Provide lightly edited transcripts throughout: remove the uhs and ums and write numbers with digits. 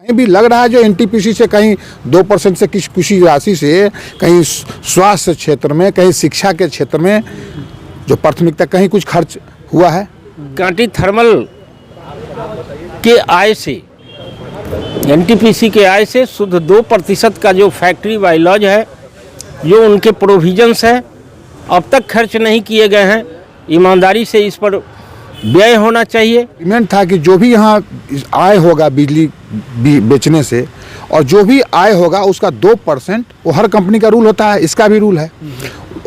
कहीं भी लग रहा है जो एनटीपीसी से कहीं 2% से किसी राशि से कहीं स्वास्थ्य क्षेत्र में, कहीं शिक्षा के क्षेत्र में जो प्राथमिकता कहीं कुछ खर्च हुआ है। कांटी थर्मल के आय से, एनटीपीसी के आय से शुद्ध 2% का जो फैक्ट्री बायलॉज है, जो उनके प्रोविजंस है, अब तक खर्च नहीं किए गए हैं। ईमानदारी से इस पर व्यय होना चाहिए। एग्रीमेंट था कि जो भी यहाँ आय होगा बिजली बेचने से, और जो भी आय होगा उसका 2%, वो हर कंपनी का रूल होता है, इसका भी रूल है,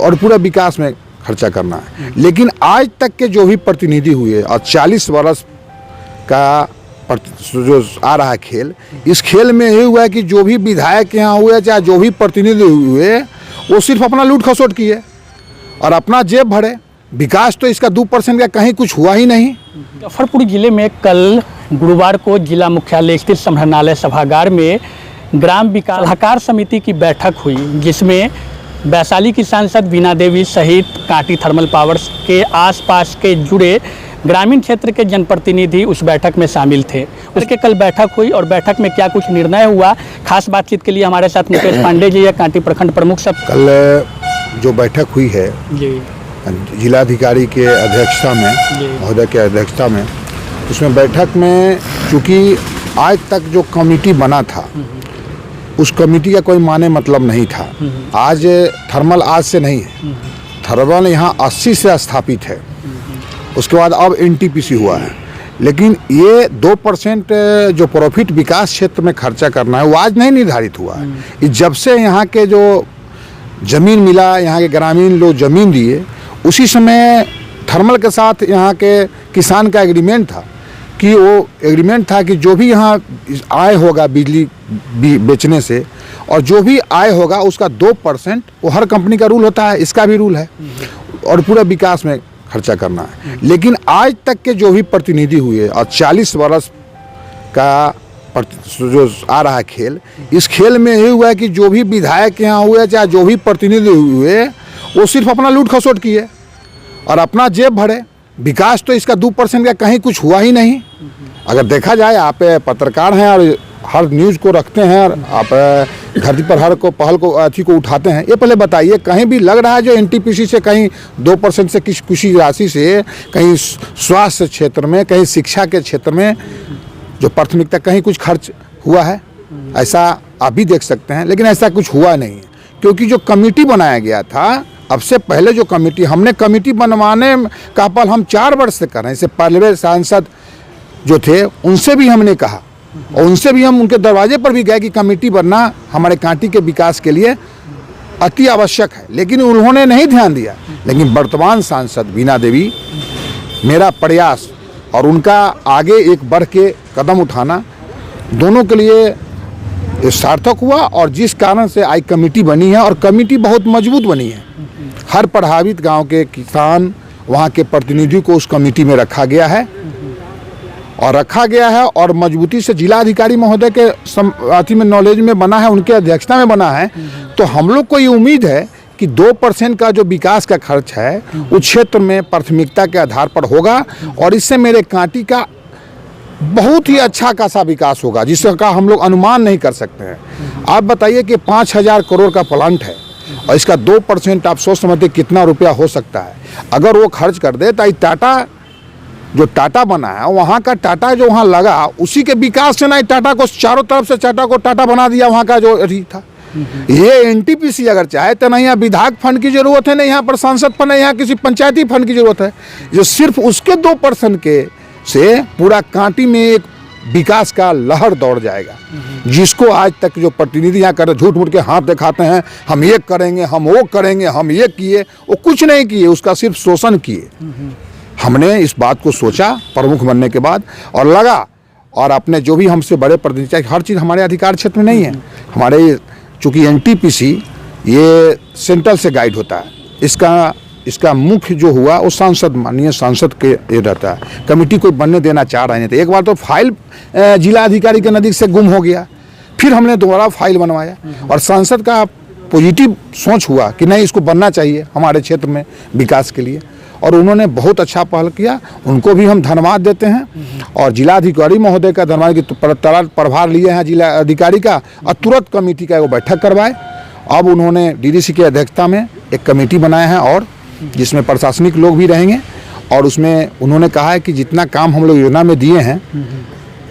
और पूरा विकास में खर्चा करना है। लेकिन आज तक के जो भी प्रतिनिधि हुए और 40 वर्ष का जो आ रहा है खेल, इस खेल में ये हुआ है कि जो भी विधायक यहाँ हुए चाहे जो भी प्रतिनिधि हुए, वो सिर्फ अपना लूट खसोट किए और अपना जेब भरे। विकास तो इसका 2% का कहीं कुछ हुआ ही नहीं। मुजफ्फरपुर जिले में कल गुरुवार को जिला मुख्यालय स्थित संग्रहालय सभागार में ग्राम विकास सलाहकार समिति की बैठक हुई, जिसमें वैशाली की सांसद वीणा देवी सहित कांटी थर्मल पावर्स के आसपास के जुड़े ग्रामीण क्षेत्र के जनप्रतिनिधि उस बैठक में शामिल थे। उसके कल बैठक हुई और बैठक में क्या कुछ निर्णय हुआ, खास बातचीत के लिए हमारे साथ मुकेश पांडे जी या कांटी प्रखंड प्रमुख सब। कल जो बैठक हुई है जी जिलाधिकारी के अध्यक्षता में, महोदय के अध्यक्षता में, उसमें बैठक में चूँकि आज तक जो कमेटी बना था उस कमेटी का कोई माने मतलब नहीं था। आज थर्मल आज से नहीं है, थर्मल यहाँ 80 से स्थापित है, उसके बाद अब एनटीपीसी हुआ है। लेकिन ये 2% जो प्रॉफिट विकास क्षेत्र में खर्चा करना है वो आज नहीं निर्धारित हुआ है। ये जब से यहाँ के जो ज़मीन मिला, यहाँ के ग्रामीण लोग ज़मीन दिए, उसी समय थर्मल के साथ यहाँ के किसान का एग्रीमेंट था कि वो एग्रीमेंट था कि जो भी यहाँ आय होगा बिजली बेचने से, और जो भी आय होगा उसका 2%, वो हर कंपनी का रूल होता है, इसका भी रूल है, और पूरा विकास में खर्चा करना है। लेकिन आज तक के जो भी प्रतिनिधि हुए और 40 वर्ष का जो आ रहा है खेल, इस खेल में ये हुआ है कि जो भी विधायक यहाँ हुए चाहे जो भी प्रतिनिधि हुए, वो सिर्फ अपना लूट खसोट किए और अपना जेब भरे। विकास तो इसका 2% का कहीं कुछ हुआ ही नहीं। अगर देखा जाए, आप पत्रकार हैं और हर न्यूज़ को रखते हैं और आप धरती पर हर को पहल को अथी को उठाते हैं, ये पहले बताइए कहीं भी लग रहा है जो एनटीपीसी से कहीं 2% से किसी राशि से कहीं स्वास्थ्य क्षेत्र में, कहीं शिक्षा के क्षेत्र में जो प्राथमिकता कहीं कुछ खर्च हुआ है? ऐसा आप भी देख सकते हैं, लेकिन ऐसा कुछ हुआ नहीं है। क्योंकि जो कमेटी बनाया गया था, अब से पहले जो कमेटी, हमने कमेटी बनवाने का पहल हम 4 वर्ष से कर रहे हैं। इससे पहले सांसद जो थे उनसे भी हमने कहा, और उनसे भी हम उनके दरवाजे पर भी गए कि कमेटी बनना हमारे कांटी के विकास के लिए अति आवश्यक है, लेकिन उन्होंने नहीं ध्यान दिया। लेकिन वर्तमान सांसद वीणा देवी, मेरा प्रयास और उनका आगे एक बढ़ के कदम उठाना, दोनों के लिए सार्थक हुआ, और जिस कारण से आज कमेटी बनी है, और कमेटी बहुत मजबूत बनी है। हर प्रभावित गांव के किसान, वहां के प्रतिनिधि को उस कमेटी में रखा गया है, और मजबूती से जिलाधिकारी महोदय के अथी में नॉलेज में बना है, उनके अध्यक्षता में बना है। तो हम लोग को ये उम्मीद है कि 2% का जो विकास का खर्च है उस क्षेत्र में प्राथमिकता के आधार पर होगा, और इससे मेरे कांटी का बहुत ही अच्छा खासा विकास होगा, जिसका हम लोग अनुमान नहीं कर सकते हैं। आप बताइए कि 5000 करोड़ का प्लांट है, और इसका 2% आप सोच समझते कितना रुपया हो सकता है। अगर वो खर्च कर दे तो टाटा जो टाटा बना है, वहाँ का टाटा जो वहाँ लगा, उसी के विकास से ना टाटा को चारों तरफ से टाटा को टाटा बना दिया, वहाँ का जो था। ये एनटीपीसी अगर चाहे तो नहीं यहाँ विधायक फंड की जरूरत है, नहीं यहाँ पर सांसद फंड है, यहाँ किसी पंचायती फंड की जरूरत है। जो सिर्फ उसके 2% के से पूरा कांटी में एक विकास का लहर दौड़ जाएगा, जिसको आज तक जो प्रतिनिधि यहाँ कर झूठ मूठ के हाथ दिखाते हैं, हम ये करेंगे, हम वो करेंगे, हम ये किए, वो कुछ नहीं किए, उसका सिर्फ शोषण किए। हमने इस बात को सोचा प्रमुख बनने के बाद, और लगा, और अपने जो भी हमसे बड़े प्रतिनिधि, हर चीज़ हमारे अधिकार क्षेत्र में नहीं है। हमारे चूँकि एनटीपीसी ये सेंट्रल से गाइड होता है, इसका मुख्य जो हुआ वो सांसद, माननीय सांसद के ये रहता है। कमेटी कोई बनने देना चाह रहे थे। एक बार तो फाइल जिलाधिकारी के नज़दीक से गुम हो गया, फिर हमने दोबारा फाइल बनवाया, और सांसद का पॉजिटिव सोच हुआ कि नहीं, इसको बनना चाहिए हमारे क्षेत्र में विकास के लिए, और उन्होंने बहुत अच्छा पहल किया, उनको भी हम धन्यवाद देते हैं। और जिलाधिकारी महोदय का धन्यवाद कि तुरंत प्रभार लिए हैं जिला अधिकारी का और तुरंत कमेटी का वो बैठक करवाए। अब उन्होंने डीडीसी की अध्यक्षता में एक कमेटी बनाया है और जिसमें प्रशासनिक लोग भी रहेंगे, और उसमें उन्होंने कहा है कि जितना काम हम लोग योजना में दिए हैं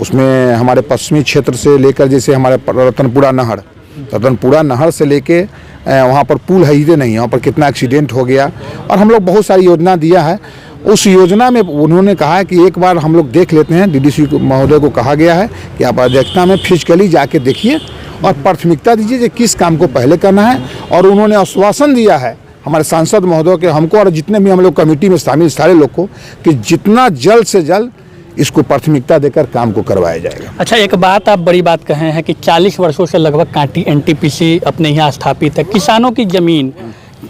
उसमें हमारे पश्चिमी क्षेत्र से लेकर, जैसे हमारे रतनपुरा नहर से लेके वहाँ पर पुल है ही नहीं, वहाँ पर कितना एक्सीडेंट हो गया, और हम लोग बहुत सारी योजना दिया है। उस योजना में उन्होंने कहा है कि एक बार हम लोग देख लेते हैं। डीडीसी महोदय को कहा गया है कि आप अध्यक्षता में फिजिकली जाके देखिए और प्राथमिकता दीजिए कि किस काम को पहले करना है। और उन्होंने आश्वासन दिया है हमारे सांसद महोदय के, हमको और जितने भी हम लोग कमेटी में शामिल सारे लोग को, कि जितना जल्द से जल्द इसको प्राथमिकता देकर काम को करवाया जाएगा। अच्छा, एक बात आप बड़ी बात कहे हैं कि 40 वर्षों से लगभग कांटी एनटीपीसी अपने यहाँ स्थापित है। किसानों की ज़मीन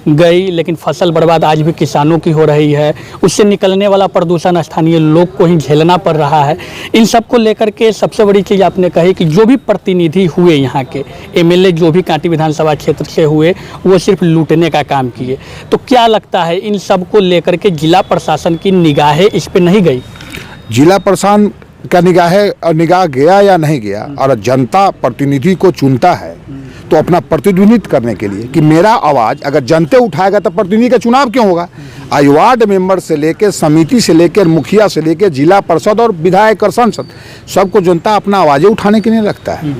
गई, लेकिन फसल बर्बाद आज भी किसानों की हो रही है। उससे निकलने वाला प्रदूषण स्थानीय लोग को ही झेलना पड़ रहा है। इन सब को लेकर के सबसे बड़ी चीज़ आपने कही कि जो भी प्रतिनिधि हुए यहाँ के एमएलए जो भी कांटी विधानसभा क्षेत्र से हुए, वो सिर्फ लूटने का काम किए। तो क्या लगता है इन सब को लेकर के जिला प्रशासन की निगाहें इस पर नहीं गई? जिला प्रशासन का निगाह गया या नहीं गया, और जनता प्रतिनिधि को चुनता है तो अपना प्रतिनिधित्व करने के लिए कि मेरा आवाज़ अगर जनता उठाएगा तो प्रतिनिधि का चुनाव क्यों होगा। आज वार्ड मेंबर से लेकर समिति से लेकर मुखिया से लेकर जिला परिषद और विधायक और सांसद सबको जनता अपना आवाज़ें उठाने के लिए रखता है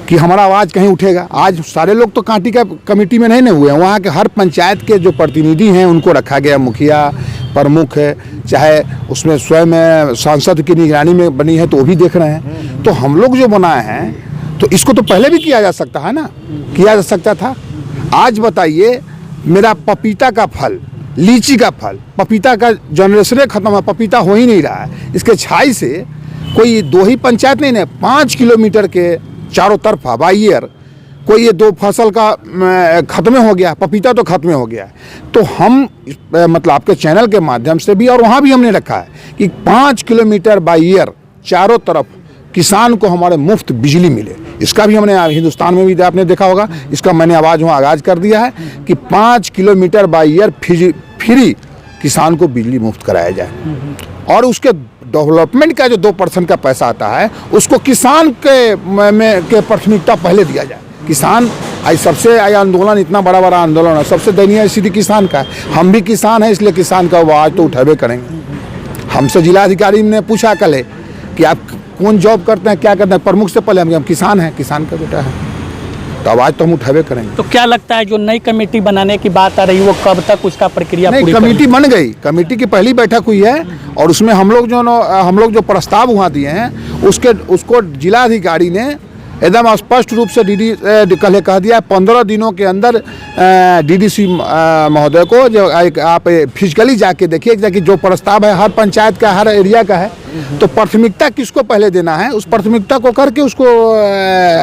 कि हमारा आवाज़ कहीं उठेगा। आज सारे लोग तो कांटी का कमेटी में नहीं हुए हैं, वहाँ के हर पंचायत के जो प्रतिनिधि हैं उनको रखा गया, मुखिया प्रमुख है, चाहे उसमें स्वयं सांसद की निगरानी में बनी है तो वो भी देख रहे हैं। तो हम लोग जो बनाए हैं तो इसको तो पहले भी किया जा सकता है ना, किया जा सकता था। आज बताइए, मेरा पपीता का फल, लीची का फल, पपीता का जनरेशन खत्म है, पपीता हो ही नहीं रहा है। इसके छाई से कोई 2 ही पंचायत नहीं, 5 किलोमीटर के चारों तरफ बाई ईयर कोई ये 2 फसल का खत्म हो गया, पपीता तो खत्म हो गया। तो हम मतलब आपके चैनल के माध्यम से भी और वहाँ भी हमने रखा है कि 5 किलोमीटर बाई ईयर चारों तरफ किसान को हमारे मुफ्त बिजली मिले। इसका भी हमने हिंदुस्तान में भी आपने देखा होगा, इसका मैंने आवाज़ वहाँ आगाज़ कर दिया है कि 5 किलोमीटर बाई ईयर फ्री किसान को बिजली मुफ्त कराया जाए। और उसके डेवलपमेंट का जो 2% का पैसा आता है उसको किसान के प्राथमिकता पहले दिया जाए। किसान आज सबसे आंदोलन, इतना बड़ा आंदोलन है, सबसे दयनीय स्थिति किसान का है। हम भी किसान हैं, इसलिए किसान का आवाज़ तो उठावे करेंगे। हमसे जिलाधिकारी ने पूछा कल कि आप कौन जॉब करते हैं, क्या करते हैं, प्रमुख से पहले हम किसान हैं, किसान का बेटा है, तो आवाज़ तो हम उठावे करेंगे। तो क्या लगता है जो नई कमेटी बनाने की बात आ रही है वो कब तक उसका प्रक्रिया पूरी? कमेटी बन गई, कमेटी की पहली बैठक हुई है और उसमें हम लोग जो प्रस्ताव वहाँ दिए हैं उसको जिलाधिकारी ने एकदम स्पष्ट रूप से कल कह दिया 15 दिनों के अंदर डीडीसी महोदय को जो आप फिजिकली जाके देखिए कि जो प्रस्ताव है हर पंचायत का, हर एरिया का है, तो प्राथमिकता किसको पहले देना है, उस प्राथमिकता को करके उसको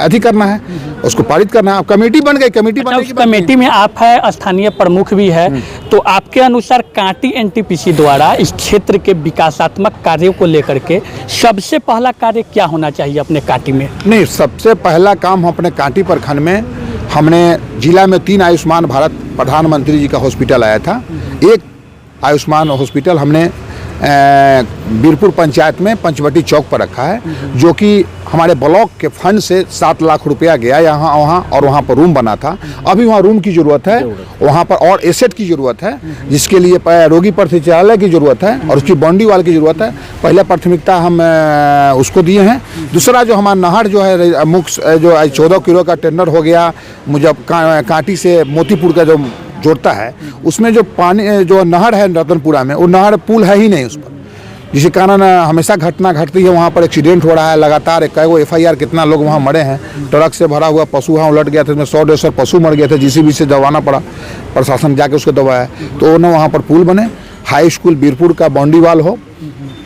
अधिक करना है, उसको पारित करना है। कमेटी बन गई। कमेटी में आप है, स्थानीय प्रमुख भी है, तो आपके अनुसार कांटी एनटीपीसी द्वारा इस क्षेत्र के विकासात्मक कार्यों को लेकर के सबसे पहला कार्य क्या होना चाहिए अपने कांटी में? नहीं, सबसे पहला काम अपने कांटी प्रखंड में हमने जिला में 3 आयुष्मान भारत प्रधानमंत्री जी का हॉस्पिटल आया था। एक आयुष्मान हॉस्पिटल हमने बीरपुर पंचायत में पंचवटी चौक पर रखा है, जो कि हमारे ब्लॉक के फंड से 7 लाख रुपया गया वहाँ और वहाँ पर रूम बना था। अभी वहाँ रूम की ज़रूरत है, वहाँ पर और एसेट की ज़रूरत है, जिसके लिए रोगी परिचयालय की ज़रूरत है और उसकी बाउंड्री वाल की ज़रूरत है। पहले प्राथमिकता हम उसको दिए हैं। दूसरा जो हमारा नहर जो है मुख्य जो 14 किलो का टेंडर हो गया, मुझे कांटी से मोतीपुर का जो जोड़ता है, उसमें जो पानी जो नहर है रतनपुरा में, वो नहर पुल है ही नहीं उस पर, जिसके कारण हमेशा घटना घटती है। वहाँ पर एक्सीडेंट हो रहा है लगातार। कई FIR कितना लोग वहाँ मरे हैं। ट्रक से भरा हुआ पशु वहाँ उलट गया था, इसमें 100-150 पशु मर गए थे, JCB से दबाना पड़ा, प्रशासन जाके उसको दबाया। तो उन्हें वहाँ पर पुल बने, हाई स्कूल बीरपुर का बाउंड्री वाल हो,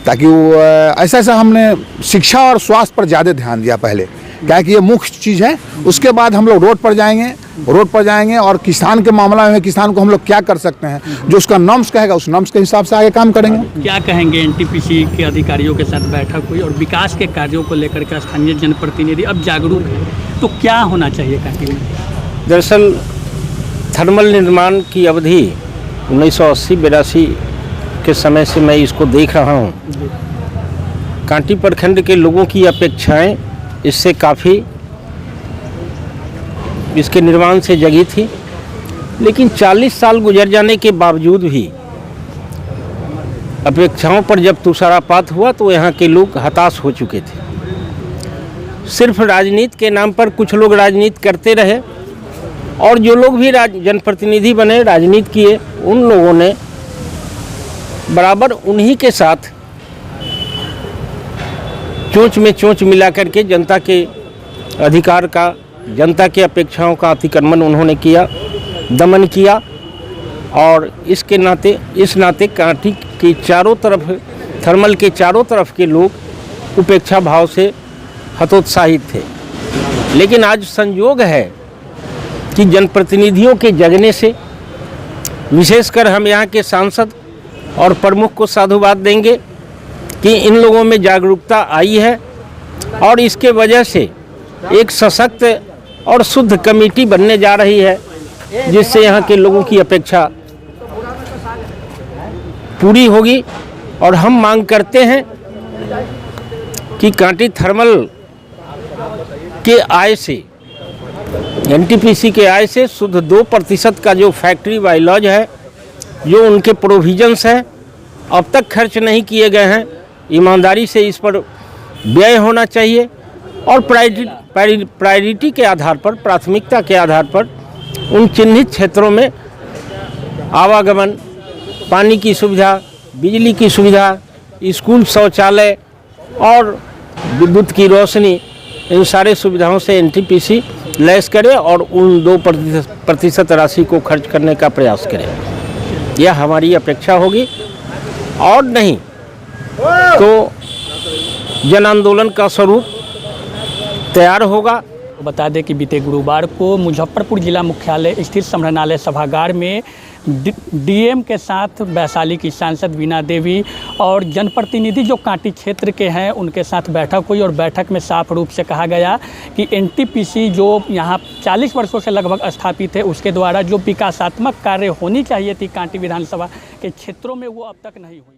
ताकि वो ऐसा हमने शिक्षा और स्वास्थ्य पर ज़्यादा ध्यान दिया पहले, क्या कि ये मुख्य चीज़ है। उसके बाद हम लोग रोड पर जाएंगे और किसान के मामला में किसान को हम लोग क्या कर सकते हैं, जो उसका नॉर्म्स कहेगा उस नॉर्म्स के हिसाब से आगे काम करेंगे। क्या कहेंगे, एनटीपीसी के अधिकारियों के साथ बैठक हुई और विकास के कार्यों को लेकर के स्थानीय जनप्रतिनिधि अब जागरूक है, तो क्या होना चाहिए कांटी में? दरअसल थर्मल निर्माण की अवधि 1980-82 के समय से मैं इसको देख रहा हूँ। कांटी प्रखंड के लोगों की अपेक्षाएं इससे काफ़ी इसके निर्माण से जगी थी, लेकिन 40 साल गुजर जाने के बावजूद भी अपेक्षाओं पर जब तुषारापात हुआ तो यहाँ के लोग हताश हो चुके थे। सिर्फ राजनीति के नाम पर कुछ लोग राजनीति करते रहे और जो लोग भी जनप्रतिनिधि बने, राजनीति किए, उन लोगों ने बराबर उन्हीं के साथ चोंच में चोंच मिला करके जनता के अधिकार का, जनता के अपेक्षाओं का अतिक्रमण उन्होंने किया, दमन किया। और इस नाते कांटी के चारों तरफ, थर्मल के चारों तरफ के लोग उपेक्षा भाव से हतोत्साहित थे। लेकिन आज संयोग है कि जनप्रतिनिधियों के जगने से, विशेषकर हम यहाँ के सांसद और प्रमुख को साधुवाद देंगे कि इन लोगों में जागरूकता आई है और इसके वजह से एक सशक्त और शुद्ध कमेटी बनने जा रही है, जिससे यहाँ के लोगों की अपेक्षा पूरी होगी। और हम मांग करते हैं कि कांटी थर्मल के आय से, एनटीपीसी के आय से शुद्ध 2% का जो फैक्ट्री बायलॉज है, जो उनके प्रोविजंस हैं, अब तक खर्च नहीं किए गए हैं। ईमानदारी से इस पर व्यय होना चाहिए और प्रायोरिटी के आधार पर, प्राथमिकता के आधार पर उन चिन्हित क्षेत्रों में आवागमन, पानी की सुविधा, बिजली की सुविधा, स्कूल, शौचालय और विद्युत की रोशनी, इन सारे सुविधाओं से एनटीपीसी लैस करे और उन 2% राशि को खर्च करने का प्रयास करे। यह हमारी अपेक्षा होगी, और नहीं तो जन आंदोलन का स्वरूप तैयार होगा। बता दें कि बीते गुरुवार को मुजफ्फरपुर जिला मुख्यालय स्थित संग्रहालय सभागार में डीएम के साथ वैशाली की सांसद वीणा देवी और जनप्रतिनिधि जो कांटी क्षेत्र के हैं उनके साथ बैठक हुई, और बैठक में साफ रूप से कहा गया कि एनटीपीसी जो यहाँ 40 वर्षों से लगभग स्थापित है, उसके द्वारा जो विकासात्मक कार्य होनी चाहिए थी कांटी विधानसभा के क्षेत्रों में, वो अब तक नहीं हुई।